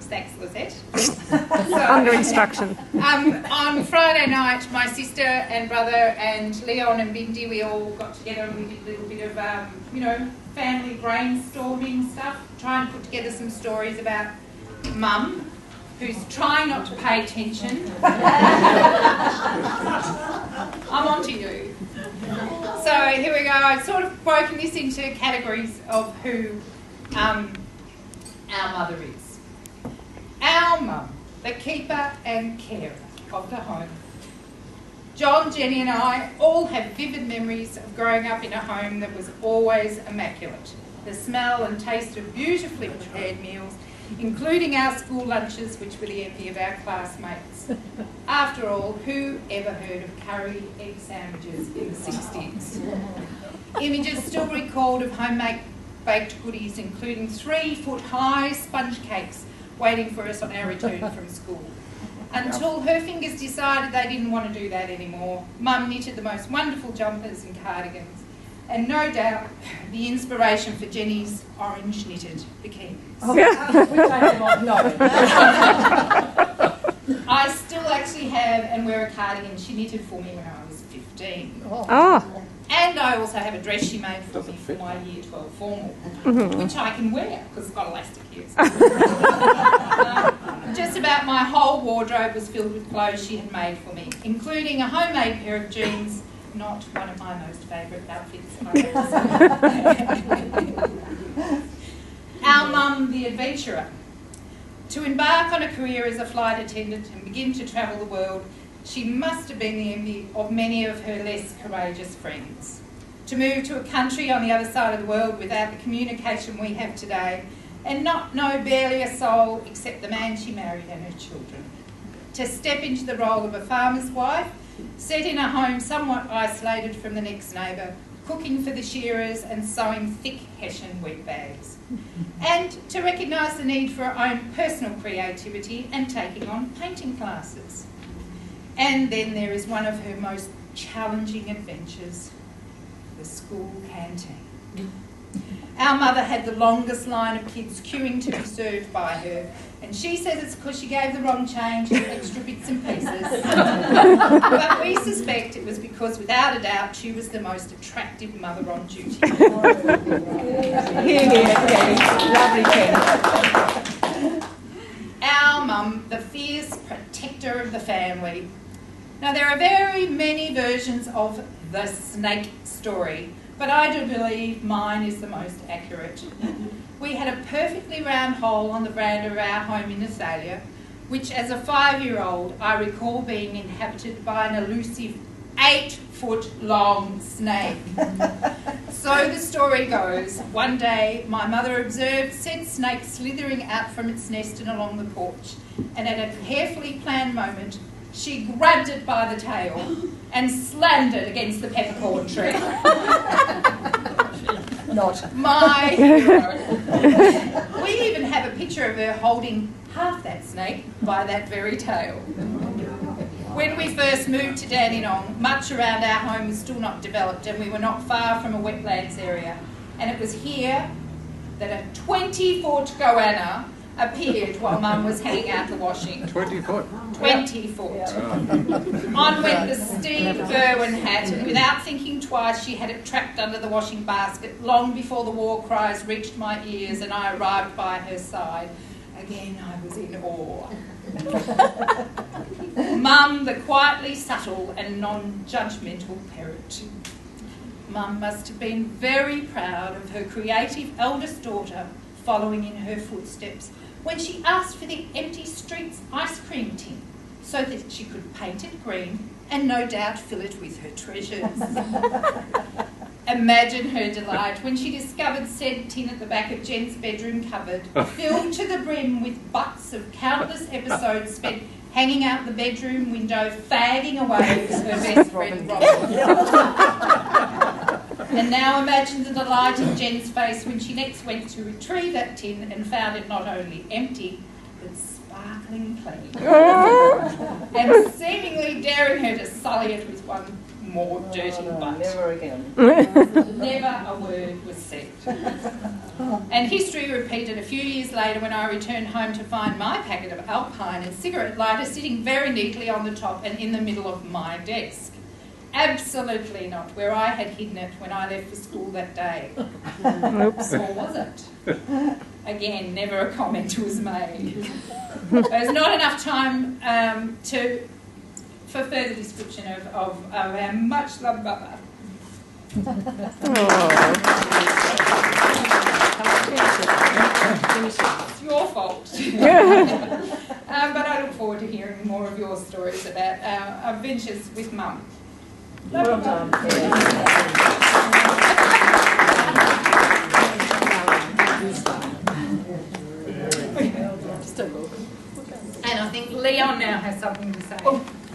Thanks, Lizette. Under instruction. On Friday night, my sister and brother and Leon and Bindi, we all got together and we did a little bit of, family brainstorming stuff, trying to put together some stories about Mum, who's trying not to pay attention. I'm on to you. So here we go. I've sort of broken this into categories of who our mother is. Our mum, the keeper and carer of the home. John, Jenny and I all have vivid memories of growing up in a home that was always immaculate. The smell and taste of beautifully prepared meals, including our school lunches, which were the envy of our classmates. After all, who ever heard of curry egg sandwiches in the 60s? Images still recalled of homemade baked goodies, including 3-foot-high sponge cakes waiting for us on our return from school. Until her fingers decided they didn't want to do that anymore, Mum knitted the most wonderful jumpers and cardigans, and no doubt the inspiration for Jenny's orange knitted bikinis. Oh, which I have not known. I still actually have and wear a cardigan she knitted for me when I was 15. Oh. And I also have a dress she made for me for my Year 12 formal, which I can wear because it's got elastic here. Just about my whole wardrobe was filled with clothes she had made for me, including a homemade pair of jeans, not one of my most favourite outfits. Our mum, the adventurer. To embark on a career as a flight attendant and begin to travel the world, she must have been the envy of many of her less courageous friends. To move to a country on the other side of the world without the communication we have today and not know barely a soul except the man she married and her children. To step into the role of a farmer's wife, set in a home somewhat isolated from the next neighbour, cooking for the shearers and sewing thick Hessian wheat bags. And to recognise the need for her own personal creativity and taking on painting classes. And then there is one of her most challenging adventures, the school canteen. Our mother had the longest line of kids queuing to be served by her, and she says it's because she gave the wrong change and extra bits and pieces. But we suspect it was because, without a doubt, she was the most attractive mother on duty. Lovely Ken. Our mum, the fierce protector of the family. Now, there are very many versions of the snake story, but I do believe mine is the most accurate. We had a perfectly round hole on the veranda of our home in Australia, which as a 5-year-old I recall being inhabited by an elusive 8-foot-long snake. So the story goes, one day my mother observed said snake slithering out from its nest and along the porch, and at a carefully planned moment she grabbed it by the tail and slammed it against the peppercorn tree. Not. My hero. We even have a picture of her holding half that snake by that very tail. When we first moved to Dandenong, much around our home was still not developed and we were not far from a wetlands area. And it was here that a 20-foot goanna appeared while Mum was hanging out the washing. 20 foot? 20 foot. On went the Steve Irwin hat, and without thinking twice, she had it trapped under the washing basket long before the war cries reached my ears and I arrived by her side. Again, I was in awe. Mum, the quietly subtle and non-judgmental parent. Mum must have been very proud of her creative eldest daughter following in her footsteps when she asked for the empty streets ice cream tin so that she could paint it green and no doubt fill it with her treasures. Imagine her delight when she discovered said tin at the back of Jen's bedroom cupboard, filled to the brim with butts of countless episodes spent hanging out the bedroom window, fagging away with her best friend Robin. And now imagine the delight in Jen's face when she next went to retrieve that tin and found it not only empty, but sparkling clean. And seemingly daring her to sully it with one more dirty butt. Never again. Never a word was said. And history repeated a few years later when I returned home to find my packet of Alpine and cigarette lighter sitting very neatly on the top and in the middle of my desk. Absolutely not where I had hidden it when I left for school that day. Oops. Or was it? Again, never a comment was made. There's not enough time for further description of our much loved Bubba. It's your fault. But I look forward to hearing more of your stories about our adventures with Mum. Well done. And I think Leon now has something to say. Oh,